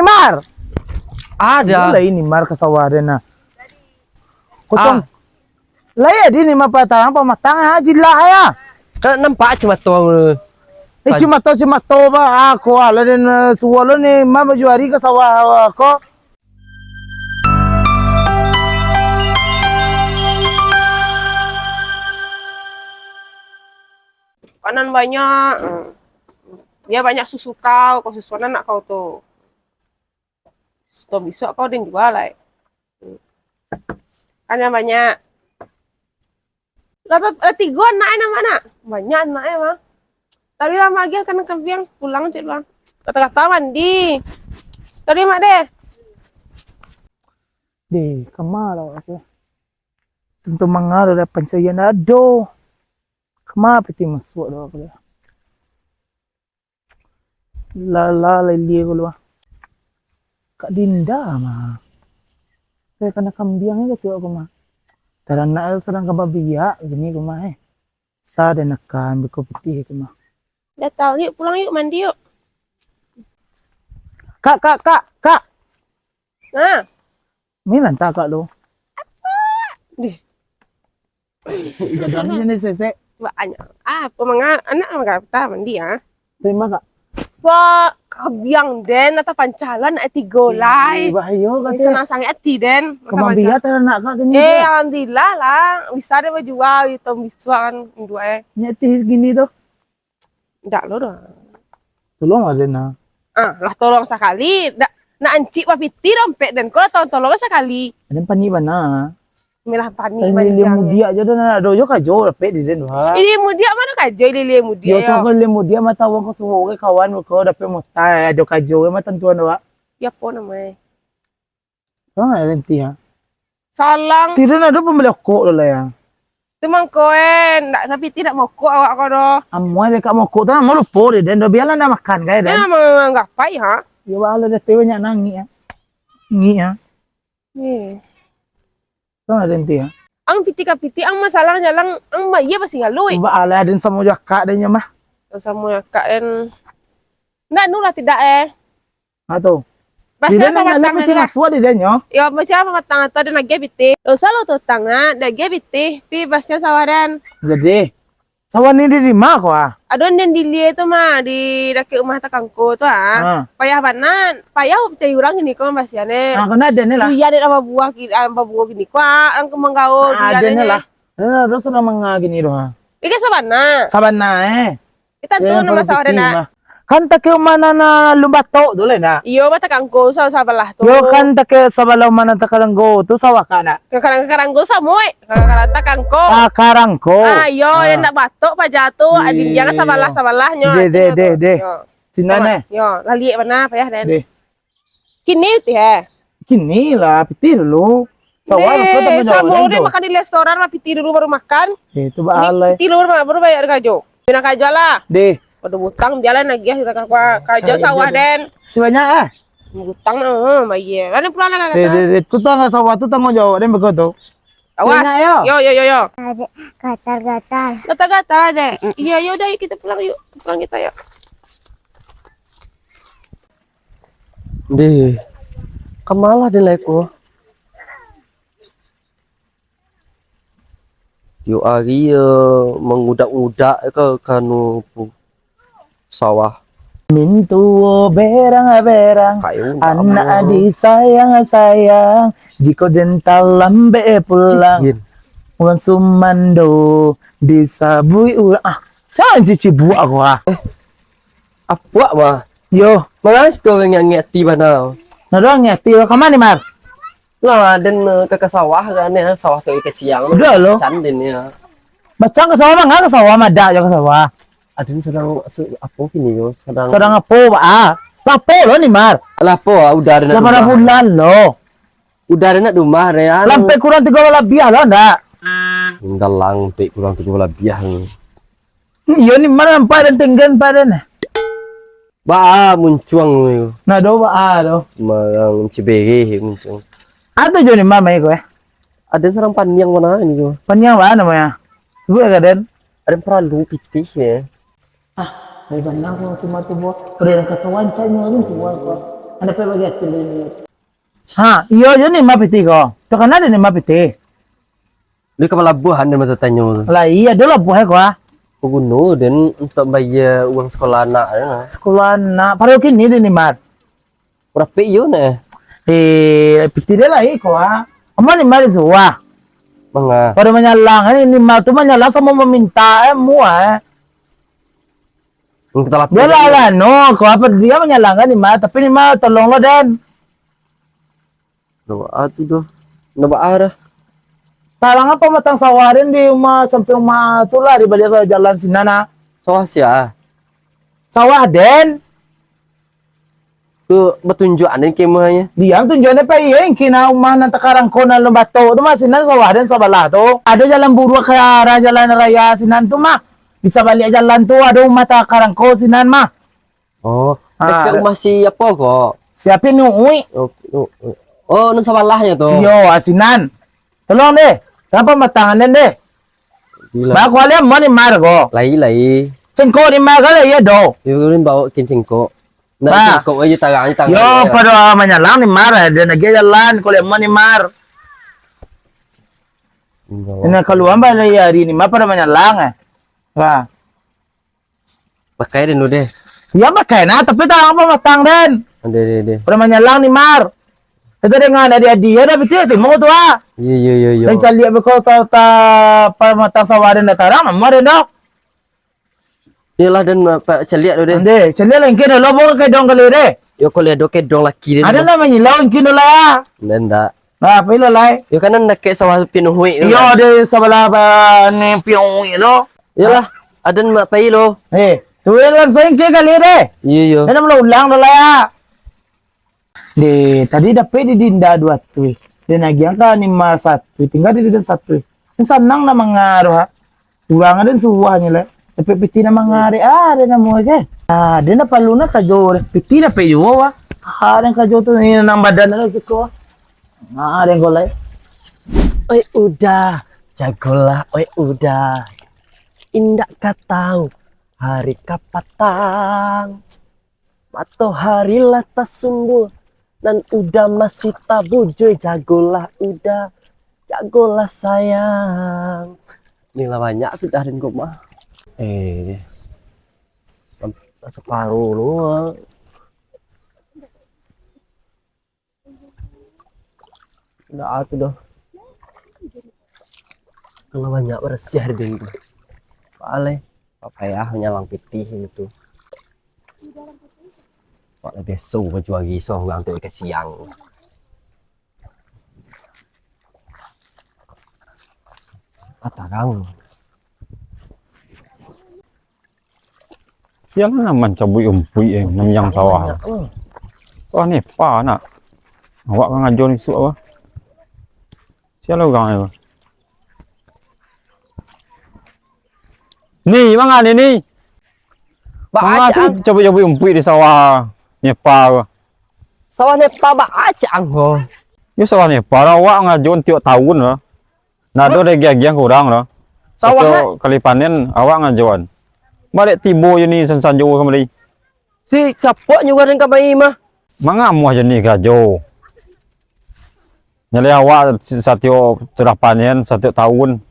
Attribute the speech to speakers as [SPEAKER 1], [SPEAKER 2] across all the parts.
[SPEAKER 1] ni Mar?
[SPEAKER 2] Ada.
[SPEAKER 1] Wala ini Mar kasawaran na. Kutong. Laya di ni mapatang pamatang haji lah ya.
[SPEAKER 2] Kan nampak cuma tuang.
[SPEAKER 1] Cuma to ba ako ala din suwalo ni mama juari kasawa ko.
[SPEAKER 3] Kanan banyak. Dia banyak susu kau susuan anak kau tuh. Tuh besok kau dan jual lah. Kan yang banyak. Lalu 3 anaknya mana? Banyak anaknya mah. Tadi lama lagi akan kebiang pulang cik bang. Kata-kata mandi. Tadi mak deh.
[SPEAKER 1] Di kamala ako. Tentu mangaro da pansayan ado. Kama piti masuk do ako. La liye ko lo. Kak Dinda mah. Saya kena kambiangnya gitu aku mah. Tarang na sarang kababiya gini ko mah Sa dan nakan biko putih ko mah.
[SPEAKER 3] Udah tahu yuk pulang yuk mandi yuk.
[SPEAKER 1] Kak.
[SPEAKER 3] Nah.
[SPEAKER 1] Milan tak kak lo.
[SPEAKER 3] Dih.
[SPEAKER 1] Gadangnya ni sese.
[SPEAKER 3] Banyak. Pemangan anak kata mandi ya.
[SPEAKER 1] Terima kak.
[SPEAKER 3] Wah, kabiang den atau pancalan etigo lai.
[SPEAKER 1] Bahayo
[SPEAKER 3] Bisa
[SPEAKER 1] kate.
[SPEAKER 3] nasang eti den.
[SPEAKER 1] Kemabiya tarang nak kak gini.
[SPEAKER 3] Alhamdulillah lah. Bisa deh jual itu bisa kan dua
[SPEAKER 1] Nyati gini tuh.
[SPEAKER 3] Enggak lo dah.
[SPEAKER 1] Tolong ada na.
[SPEAKER 3] Lah tolong sekali. Nak encik papiti dompet dan kau tolong sekali.
[SPEAKER 1] Ada pani mana?
[SPEAKER 3] Milah tani
[SPEAKER 1] Ini mudia aja dah dojo kajo dapat di den wah.
[SPEAKER 3] Ini mudia mana kajo ini mudia.
[SPEAKER 1] Yo to ko le mudia mata wong ko suwo ke kawan ko dapat motai ado kajo mata tuan wa.
[SPEAKER 3] Ya po namanya.
[SPEAKER 1] Ah lenti ha.
[SPEAKER 3] Salang.
[SPEAKER 1] Tidak ada pembeli kok lo ya.
[SPEAKER 3] Tumang koen, tapi tidak mau kok awak kau doh.
[SPEAKER 1] Amoy le ka mo ko ta mo lo po de den do biala na makan kay
[SPEAKER 3] Ini
[SPEAKER 1] den.
[SPEAKER 3] nama ngapai ha?
[SPEAKER 1] Yo wala de tewe nya nangi ya. Ngi ya. To lenti ha.
[SPEAKER 3] Ang piti ang masalah jalang ang maya pasti ngalui.
[SPEAKER 1] Ba ala den samo jaka den nya mah.
[SPEAKER 3] Sama kak dan nggak nulah tidak
[SPEAKER 1] Ato.
[SPEAKER 3] Basta
[SPEAKER 1] Di den
[SPEAKER 3] apa
[SPEAKER 1] na
[SPEAKER 3] matang
[SPEAKER 1] le
[SPEAKER 3] nila.
[SPEAKER 1] aswa di den yo.
[SPEAKER 3] Ya masih apa matang atau ada nage biti. Dosa lo tuh tanga nage biti. Pi basnya sawaran.
[SPEAKER 1] Jadi sawan ni di ma ko ah.
[SPEAKER 3] Adon dan dilie itu mah di daki rumah takangku tuh payah banan, payah percaya orang ini kok basiane.
[SPEAKER 1] Ah kana den la.
[SPEAKER 3] Iya deh apa buah gini kok ang kemang gaul
[SPEAKER 1] Ah den la. Terus na mga gini do ha.
[SPEAKER 3] Ika sabana.
[SPEAKER 1] Saban na
[SPEAKER 3] Kita tuh nama sawaran na.
[SPEAKER 1] Kan take mana na lumbato dole na.
[SPEAKER 3] Iyo ba takangku sa sabalah tuh.
[SPEAKER 1] Yo kan take sabalaw mana takalanggo tu sawa kana.
[SPEAKER 3] Kakarang-karangku samoy. Kakarang takangko.
[SPEAKER 1] Karangko.
[SPEAKER 3] Yo yang nak batok pa jatuh adin jangan sabalah-sabalahnya.
[SPEAKER 1] De. Sinane.
[SPEAKER 3] Yo lali mana payah den.
[SPEAKER 1] De.
[SPEAKER 3] Kini ti he.
[SPEAKER 1] Kini lah pitir lu. Sawan ko ta
[SPEAKER 3] Samo deh makan di restoran lah piti dulu baru makan.
[SPEAKER 1] Itu ba alay.
[SPEAKER 3] Piti dulu baru bayar kajo. Bina kajo lah.
[SPEAKER 1] De.
[SPEAKER 3] Pada butang jalan lagi kita kajo sawah den.
[SPEAKER 1] Sebanyak
[SPEAKER 3] Butang maye. Lain pulang lah
[SPEAKER 1] De
[SPEAKER 3] kata.
[SPEAKER 1] de ku ta sawa tu tanggung jawab den begitu.
[SPEAKER 3] Awas. Yo.
[SPEAKER 4] Ada gatal-gatal.
[SPEAKER 3] Gata-gata deh. Iya ya udah yuk kita pulang yuk. Pulang kita yuk.
[SPEAKER 2] Deh. Kemalah din lai ko. Yo ari mengudak-udak ke kanu sawah.
[SPEAKER 1] Mintuo berang-berang.
[SPEAKER 2] Kayu
[SPEAKER 1] Anak adi sayang jiko dental lambe pulang uang sumando disabui ulang saan cici buat aku
[SPEAKER 2] apa mah
[SPEAKER 1] yo
[SPEAKER 2] mangas ko nga ngeti bana
[SPEAKER 1] nadang ya tio kamani mar
[SPEAKER 2] lah den ke sawah kan ya sawah ke siang
[SPEAKER 1] udah lo
[SPEAKER 2] can den ya
[SPEAKER 1] bacang ke sawah mah nggak ke sawah mah dak ke sawah
[SPEAKER 2] adin sedang apa kini yo
[SPEAKER 1] sedang apa lapo lo nih mar
[SPEAKER 2] lapo udah ada
[SPEAKER 1] 8 bulan lo
[SPEAKER 2] udah ada rumah ya
[SPEAKER 1] lampe kurang 3 lebih lo ndak
[SPEAKER 2] dalang pe kurang 3 lebih
[SPEAKER 1] iya nih mar sampai dan tenggan pada
[SPEAKER 2] ba muncuang
[SPEAKER 1] nah do ba do
[SPEAKER 2] marang cibere muncung
[SPEAKER 1] atau joni mama iko
[SPEAKER 2] ada serang panjang mana ini yo
[SPEAKER 1] panjang ba namanya sebut ka den
[SPEAKER 2] ada peralu pitis ya
[SPEAKER 1] May banang ko si Matubo. Pero yung kasawan siya nyo rin si Walpo. Ano pa bagay sa lilit? Ha, iyo yun ni mapiti ko. To kana din ni mapiti.
[SPEAKER 2] Di ka palabuhan din matatanyo.
[SPEAKER 1] Lah iya dulu buhay ko ha.
[SPEAKER 2] Puguno din untuk bayar uang sekolah anak na.
[SPEAKER 1] Sekolah na pareho kini din ni Mar.
[SPEAKER 2] Berapa yun eh?
[SPEAKER 1] Piti dia lah ko ha. Amo ni Mar zuwa.
[SPEAKER 2] Mga
[SPEAKER 1] Pada menyalang ni Mar tu menyalang sama meminta mu
[SPEAKER 2] yung kita lapor.
[SPEAKER 1] Dia lah no, ko apa dia menyalang ni Mar tapi ni Mar tolong lo dan.
[SPEAKER 2] Nabaa tu doh. Nabaa dah.
[SPEAKER 1] Talang apa matang sawarin di rumah sampai rumah tu lah di balik sa jalan sinana.
[SPEAKER 2] Sawah siya.
[SPEAKER 1] Sawah den.
[SPEAKER 2] Tu bertunjukan din kemahnya.
[SPEAKER 1] Diam tunjuannya pa yang kina rumah nan takarang ko na lumbato. Tu mah sinan sawah den sa bala tu. Ada jalan buruk ke arah jalan raya sinan tu mah. Bisa balik jalan tu ada rumah takarang ko sinan mah.
[SPEAKER 2] Oh,
[SPEAKER 1] Ah,
[SPEAKER 2] dekat rumah si apa kok?
[SPEAKER 1] Siapin nuui.
[SPEAKER 2] Oh, nun sebelahnya tuh.
[SPEAKER 1] Yo asinan. Tolong deh. Kenapa matangan den deh?
[SPEAKER 2] Gila.
[SPEAKER 1] Ba ko alam mo ni Mar ko.
[SPEAKER 2] Lai.
[SPEAKER 1] Cengko ni Mar kala ya do.
[SPEAKER 2] Yung bawa kincingko.
[SPEAKER 1] Ba.
[SPEAKER 2] Nah, cingko aja tangan.
[SPEAKER 1] Yo pada menyalang ni Mar dia nak jalan ko mo ni Mar. Ina keluar ba na yari ni Mar pada menyalang Wah.
[SPEAKER 2] Pakai din deh.
[SPEAKER 1] Ya makai na tapi tak apa matang den.
[SPEAKER 2] Deh.
[SPEAKER 1] Pada menyalang ni Mar. Kita dengan adik-adik ada betul tu mau tu ah.
[SPEAKER 2] Iya.
[SPEAKER 1] Dan cali apa kau pada matang sawarin datarang Mar dah.
[SPEAKER 2] Iyalah dan Pak celiak tu deh.
[SPEAKER 1] Ande cali lah ingin lo bawa ke dong kali deh.
[SPEAKER 2] Yo kau lihat doke dong laki din.
[SPEAKER 1] Ada lah menyilau ingin lah.
[SPEAKER 2] Dan tak.
[SPEAKER 1] Nah, pilih lah.
[SPEAKER 2] Yo kanan nak ke sawah pinuhui.
[SPEAKER 1] Yo ada sebelah ni piung lo.
[SPEAKER 2] Iyalah, ada mak pai lo.
[SPEAKER 1] Tu yang langsung ke kali deh.
[SPEAKER 2] Iya.
[SPEAKER 1] Kan belum ulang dah lah ya. Tadi dapat di dinda 2 tu. Dan lagi angka 51. Tinggal di dinda 1. Ini senang na mengaruh ha. Uang ada suahnya lah. Tapi piti na mengaruh ada na mo ke. Dia na palu na kajo. Piti na pe yo wa. Ada kajo tu ni nang badan na siko. Ada yang golai.
[SPEAKER 2] Oi udah, jagolah, oi udah. Indak katau hari kapatang. Matahari lah tak sumbu. Dan udah masih tabujoy, jagolah udah, jagolah sayang. Inilah banyak sudah dan gue mah. Separuh lu. Udah atuh doh. Kalau banyak bersih hari ini. Paling papaya nyalang putih itu. Pak lebih su berjuang gisong ngantuk ke siang. Apa kang?
[SPEAKER 5] Siang naman cabui umpui namyang sawah. Sawah ni pa nak. Awak kan ngajon isu apa? Siapa orang ni? Ni, mana ni? Mana tu cabui umpui di sawah Nepal.
[SPEAKER 2] Sawah Nepal ba acang ho.
[SPEAKER 5] Yo sawah Nepal awak ngajon tiap tahun lah. Nado ada giang kurang lah. Satu kali panen awak ngajon. Balik tibo je ni sanjo kembali.
[SPEAKER 2] Si siapa juga dengan kami mah?
[SPEAKER 5] Manga muah je ni gajo. Nyali awak satu sudah panen 1 tahun.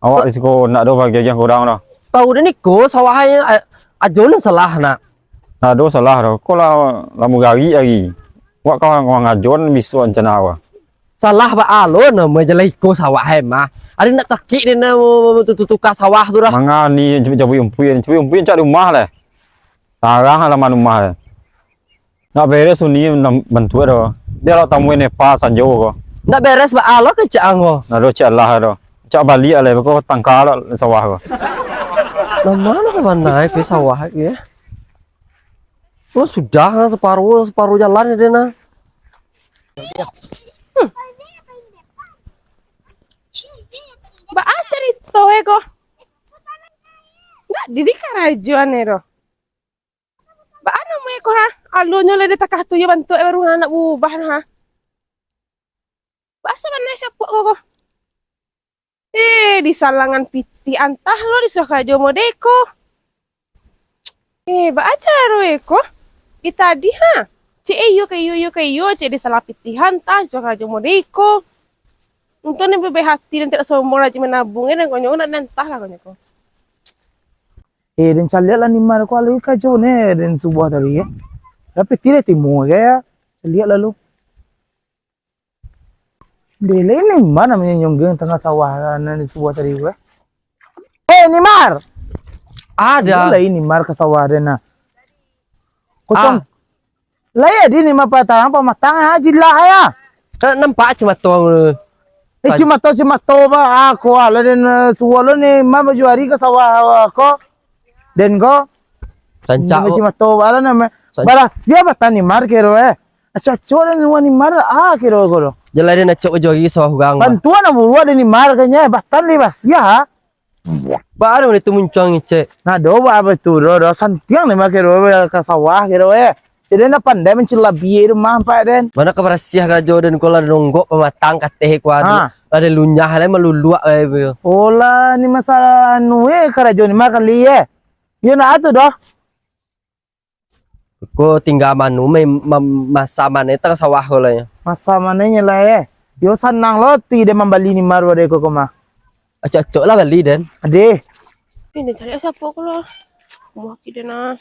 [SPEAKER 5] Awak risiko nak do bagi yang kurang dah.
[SPEAKER 2] Tahu dah ni ko sawahnya ajon salah nak.
[SPEAKER 5] Nak do salah dah. Kau lah lamu gari lagi. Awak kau ngajon bisu rencana awak.
[SPEAKER 2] Salah ba alon nama jelai ko sawah mah. Ada nak takik dia nak tukar sawah tu dah.
[SPEAKER 5] Manga ni cabai umpuin cak rumah lah. Tarang halaman rumah lah. Nak beres ni bantu dah. Dia lah tamuin Nepal sanjo ko.
[SPEAKER 2] Nak beres ba alo ke cang ho.
[SPEAKER 5] Nak do cak lah dah. Cak balik lah kau tangkal sawah ko.
[SPEAKER 2] Lah mana sama naik ke sawah ya? Oh sudah separuh jalan dia nah.
[SPEAKER 3] Ba asari to ego. Nggak didi karajuan ero. Ba anu mo eko ha? Alo nyo le takah tuyo bantu baru anak ubah ha. Ba asa man siapa ko. Di salangan piti antah lo di sokajo modeko. Ba aja ro eko. Di tadi ha. Cik iyo cik di salah pitihan tas jok raja modiko. Untuk nih bebe hati dan tidak sombong raja menabungnya dan konyol dan entah lah konyol.
[SPEAKER 1] Den lihat lah ni mar ko alu ka jo ne den subuh tadi ya. Tapi tire timu ya. Lihat lalu. Dele ni mana namanya nyonggeng tengah sawah ni subuh tadi gue. Nimar.
[SPEAKER 2] Ada.
[SPEAKER 1] Lah ini mar ke sawah dena. Kocong. Lah ya di ni mapatang pamatang haji lah ya.
[SPEAKER 2] Kan nampak cuma tuang.
[SPEAKER 1] Cuma to ba ako ala den suwalo ni ma majuari ke sawah ko. Den go.
[SPEAKER 2] Sancak.
[SPEAKER 1] Cuma to ala na bara siapa tani mar kero Acha chora ni wani mar kero ko.
[SPEAKER 2] Jalan dia nak cok jogi sawah gang.
[SPEAKER 1] Bantuan na buwa ni mar kanya batan li basia.
[SPEAKER 2] Baru ni tu muncung cek.
[SPEAKER 1] Na do ba betul do santiang ni ma kero ke sawah kero Jadi na pandai mencela biir mah pak den.
[SPEAKER 2] Mana kebersiah kerajo dan kola nonggok pematang kateh kuadu. Ada lunyah le meluluak
[SPEAKER 1] Ola ni masalah anu kerajo ni makan li Yo na atu doh.
[SPEAKER 2] Ko tinggal manu masa mana tang sawah ko lah.
[SPEAKER 1] Masa mananya lah Yo sanang lo ti de membali ni marwa de ko mah.
[SPEAKER 2] Acok-acok lah beli den.
[SPEAKER 1] Ade.
[SPEAKER 3] Ini cari siapa ko lah. Mau kita na.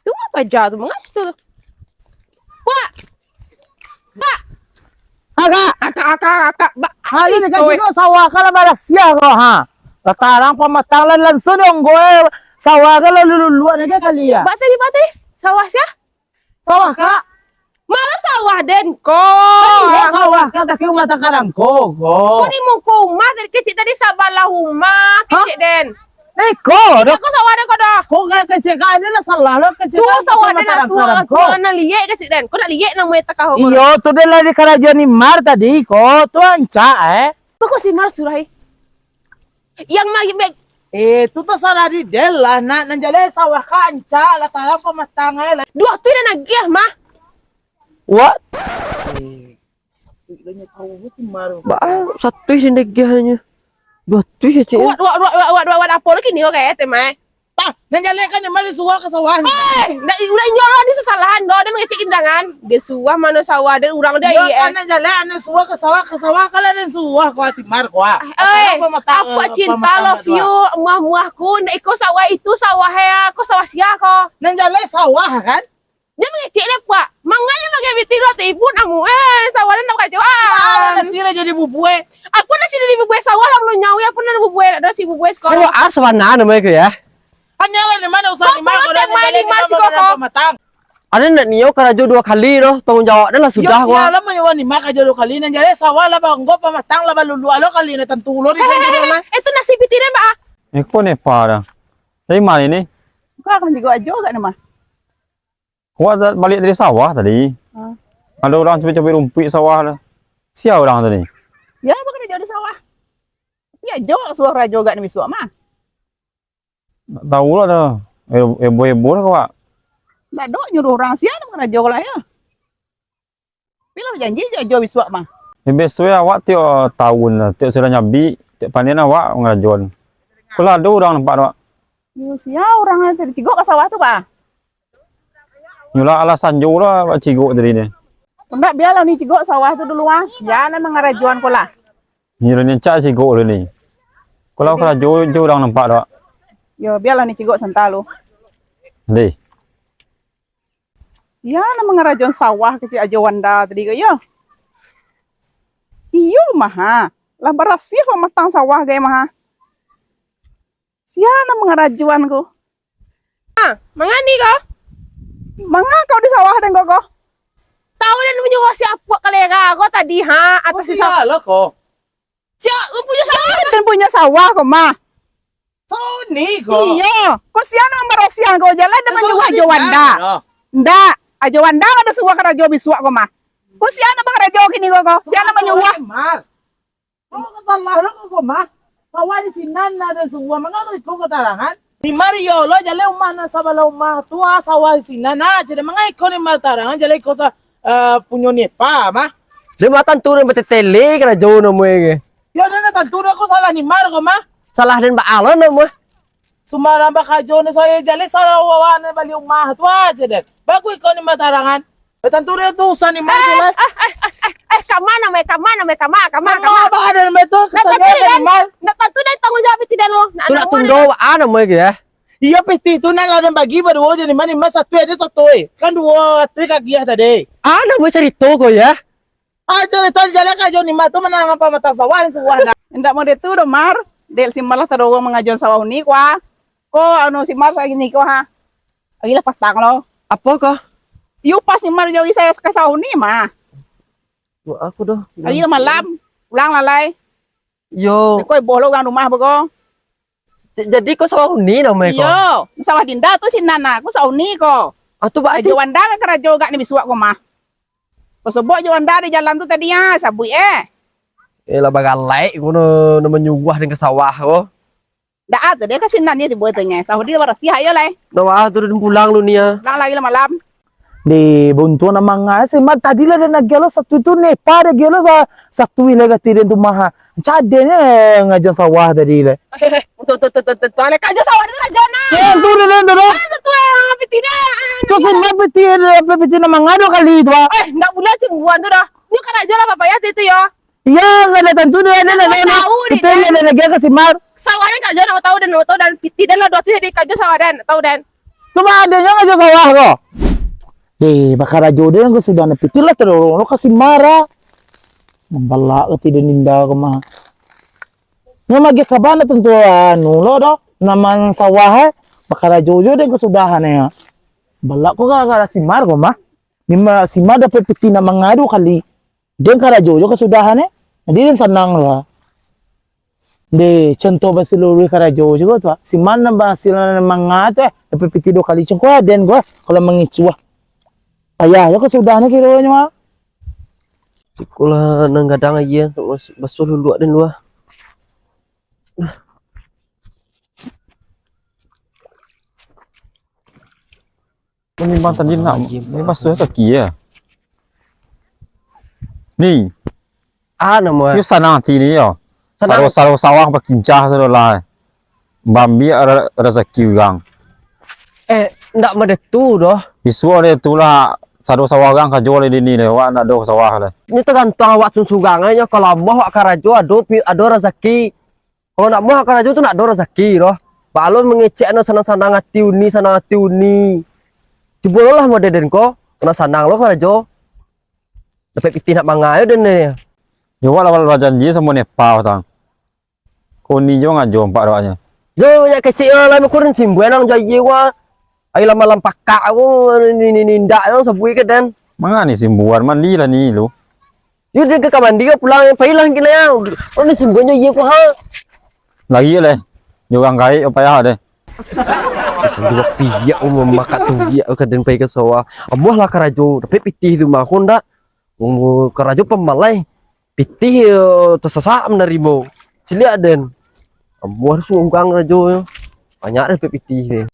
[SPEAKER 3] Tu apa jatuh mengas tu? Wah. Akak.
[SPEAKER 1] Hari ni kan juga sawah kala bala sia ko Latarang pamatang lan langsung dong gue sawah kala lulu ni kali ya.
[SPEAKER 3] Bak tadi sawah sia?
[SPEAKER 1] Sawah kak.
[SPEAKER 3] Malah sawah den ko.
[SPEAKER 1] Sawah kak tak kau mata karang ko.
[SPEAKER 3] Kau ni mau rumah dari kecil tadi sabalah rumah kecil den.
[SPEAKER 1] Ko,
[SPEAKER 3] Aku sawah den ko dah.
[SPEAKER 1] ko kecil kan ni lah salah lo kecil.
[SPEAKER 3] Tu sawah den lah tu anak liek kecil den. Kau nak liek nang mai takah ko.
[SPEAKER 1] Iyo tu de lah di kerajaan ni mar tadi ko tu anca
[SPEAKER 3] Kau si mar surai. Yang magi beg
[SPEAKER 1] tu tu salah di del lah nak nanjale sawah ka anca latarang pamatang lah.
[SPEAKER 3] dua tu dah nagih mah.
[SPEAKER 2] What?
[SPEAKER 1] Tahu si mar.
[SPEAKER 2] Ba satu dia negahnya. Dua tu je cek.
[SPEAKER 3] Wat apa lagi ni okey temai.
[SPEAKER 1] Tak, nanjale kan ni mar suah ke sawah.
[SPEAKER 3] Dah udah nyolong di sesalahan do dia mengecek indangan. Dia suah mana sawah dan urang dia
[SPEAKER 1] Yo kan nanjale ane suah ke sawah kala den suah ko si mar ko.
[SPEAKER 3] Apa cinta love you muah-muahku ndak iko sawah itu sawah ya ko sawah sia ko.
[SPEAKER 1] Nanjale sawah kan?
[SPEAKER 3] Dia mengecek le pak. Manganya pakai biti roti pun amu sawah dan nak
[SPEAKER 1] Ala
[SPEAKER 3] kacauan.
[SPEAKER 1] sila jadi bubue.
[SPEAKER 3] Aku nak sini di bubue sawah lang lo nyawi aku nak bubue ada si bubue
[SPEAKER 2] Ko
[SPEAKER 3] sekolah.
[SPEAKER 2] aswana nama ko ya.
[SPEAKER 1] Hanya lah di mana usaha ni mar ko
[SPEAKER 3] Kau main di mar si koko.
[SPEAKER 1] pamatang.
[SPEAKER 2] Ada nak niyo kerajo dua kali loh. Tanggung jawab dah lah
[SPEAKER 1] Yo
[SPEAKER 2] sudah ko.
[SPEAKER 1] siya mo yung ni mar ka jalo kali nanjale sawah la bang go pamatang la balulu alo kali na tantulo di kan mah.
[SPEAKER 3] Itu nasi biti deh pak.
[SPEAKER 5] Ko ni parah. Dari mana ni?
[SPEAKER 6] Kau akan juga aja gak nama?
[SPEAKER 5] Kau balik dari sawah tadi. Ada orang coba-coba rumput sawah lah. Siapa orang tadi?
[SPEAKER 6] Ya, bukan jauh di sawah. Ya, jauh suara juga nih suara mah.
[SPEAKER 5] Tak tahu lah dah. Ebo-ebo lah kau.
[SPEAKER 6] Nggak dok nyuruh orang siapa mengenai jauh lah ya. Bila janji jauh suara mah.
[SPEAKER 5] Biasanya awak tiap tahun lah. Tiap sudah nyabi. Tiap panen awak ngerajuan. Kalau ada orang nampak awak.
[SPEAKER 6] Ya, orang dari Cigok ke sawah tuh pak.
[SPEAKER 5] Nyula alasan jauh lah Pak Cigok tadi ni.
[SPEAKER 6] Enggak biarlah nih Cigok sawah itu dulu ah. Ya, memang ngerajuan ko lah.
[SPEAKER 5] Nyula ni cak Cigok dulu ni. Kalau kalau jauh orang nampak awak.
[SPEAKER 6] Yo, biarlah nih Cigok sentalu.
[SPEAKER 5] Deh.
[SPEAKER 6] Ya, memang ngerajuan sawah kecil aja wanda tadi ke yo. Iyo mah, lah berasih pematang sawah gaya mah. Siapa ngerajuan ko?
[SPEAKER 3] Mangani kau?
[SPEAKER 6] Manga kau di sawah dan koko?
[SPEAKER 3] Tahu dan menyuruh siapa kalera kau tadi atas si sawah.
[SPEAKER 1] lo ko.
[SPEAKER 3] Siapa punya sawah?
[SPEAKER 6] Dan punya sawah ko mah.
[SPEAKER 1] So ni ko.
[SPEAKER 6] Iya, kok siapa berasihan kau jalan dan menyuruh aja wanda. Ndak, aja wanda ada suwa kerajo bisuak ko mah. Kok siapa kerajo kini koko? Siapa menyuruh?
[SPEAKER 1] Mar. Ko katalah lo ko mah. Sawah di sinan na ada suwa mga ko katarangan. Ni Mario lo jale umah na sabala umah tua sawah di sinan na jadi mga iko ni matarangan jale ko sa punyo ni pa mah.
[SPEAKER 2] Dia matan turun betetele kerajo namo ye.
[SPEAKER 1] Yo na tantura ko salah ni Mar ko mah.
[SPEAKER 2] Salah dan ba alon namo.
[SPEAKER 1] Sumaramba ka Jones saya jale sa wawana bali umah tua aja den. Bagu ikaw ni matarangan. Betantu rin tusan ni Mar.
[SPEAKER 3] Kamana me kamana.
[SPEAKER 1] Kamu ba ada na ito? Katanya ni Mar.
[SPEAKER 3] Natanto na yung tanggung jawab tidak lo.
[SPEAKER 2] Tulak tundo ano mo kaya?
[SPEAKER 1] Iya pesti itu na lang bagi baru aja ni mani masa tu ada satu kan dua tri kaki tadi.
[SPEAKER 2] Ano mo cerita ko ya?
[SPEAKER 1] Aja ito jale ka Jones ni Mar tu mana ngapa mata sawan semua.
[SPEAKER 6] Ndak mo dito do Mar. Del si malah tarugo mengajon sawah ni kwa. Ko ano si Mar sa gini ko ha. Agi lah patang lo.
[SPEAKER 2] Apa ko?
[SPEAKER 6] Yung pas ni Mar jogi saya ka sawah ni mah.
[SPEAKER 2] Aku dah.
[SPEAKER 6] Agi lah malam. Ulang lalai.
[SPEAKER 2] Yo.
[SPEAKER 6] Ko bolo gang rumah bago.
[SPEAKER 2] Jadi ko sa uni na mo ko.
[SPEAKER 6] Yo, sawah dinda tu si Nana. Ko sawah ni ko.
[SPEAKER 2] Ato ba
[SPEAKER 6] Ajo wanda ka karajo gak ni bisuak ko mah. Ko sobo jo wanda di jalan tu tadi ya, sabui
[SPEAKER 2] Lah bagalai ko na menyuwah dengan sawah ko.
[SPEAKER 6] Dah ada dia kasih nani di buat tanya. Sahur dia baru sihat ya lai.
[SPEAKER 2] Nawa tu din pulang lu niya.
[SPEAKER 6] Lang lagi lah malam.
[SPEAKER 1] Di buntu na mga si Mar tadi lah dia nagelo sa tu ne para gelo sa tu ilaga tirin tu maha. Chade ne ngajon sawah tadi le.
[SPEAKER 3] Tuh. Ale kajo sawah itu kajo na.
[SPEAKER 1] Tu le tu.
[SPEAKER 3] Tuh yang pitina.
[SPEAKER 1] Tu si Mar peti na mga do kali itu.
[SPEAKER 3] Nggak boleh cemburuan tuh dah. Yuk kan aja lah Bapak ya itu ya.
[SPEAKER 1] Iya ada tentu dia ada itu le lagi ke si Mar.
[SPEAKER 3] Sawahnya kajo na tahu dan piti dan lah dua tuh jadi kajo sawah dan tahu dan.
[SPEAKER 1] Cuma adanya ngajon sawah ko. Bakara jodoh yang sudah napitil lah terus kasi marah. Membala ke tidak ninda ke mah. Nga magi kabana tentu nulo do naman sawah bakara jodoh dan kesudahan ya. Bala ko gara si Mar ko mah. Nima si Mar dapat piti na mangadu kali. Dia kara jodoh kesudahan Hindi din sanang lah. Hindi contoh ba siluri kara jodoh ko to. Si Mar na ba sila na mangatu dapat piti do kali ko den ko kalau mangitswa. Ayah, ya kesudahan kira nyo
[SPEAKER 2] Sikulah nang gadang aja basuh lulu din luah.
[SPEAKER 5] Menimbang tadi nak ni basuh kaki ya. Ni,
[SPEAKER 2] Ano mo?
[SPEAKER 5] ni sanang ti ni yo. Saro sawah bakincah saro lah. Bambi rezeki gang.
[SPEAKER 2] Ndak madetu doh.
[SPEAKER 5] Bisu le tu lah saro sawah gang kajo le ni le wa nak do sawah le.
[SPEAKER 2] Ini tergantung awak sunsugang aja. Kalau mau awak karajo ado rezeki. Kalau nak mau awak karajo tu nak ada rezeki doh. Balon mengecek no sanang-sanang hati uni. Coba lah mau deden ko. Kena sanang lo karajo. Dapat piti nak mangayo den ne.
[SPEAKER 5] Yo wa la janji semua Nepal tang. Koni jo ngajo empat doanya.
[SPEAKER 2] Yo ya kecil lah makurin simbu nang jaye wa. Ay lama pakak aku ni ndak yo sabui ke den.
[SPEAKER 5] Manga ni simbuan mandi lah ni lu.
[SPEAKER 2] Yo dia ke kamandi pulang pailang kina ya. Oh ni simbunya ye ko ha.
[SPEAKER 5] Lagi le. Yo gang gai apa ya deh.
[SPEAKER 2] Sambil piyak memakat tu dia ke den pai ke sawah. Amuh lah karajo dapat piti tu mah kon dak. Karajo pemalai. Piti tersesat menerimo. Cilik den. Amuh suung kang karajo. Banyak dapat piti ni.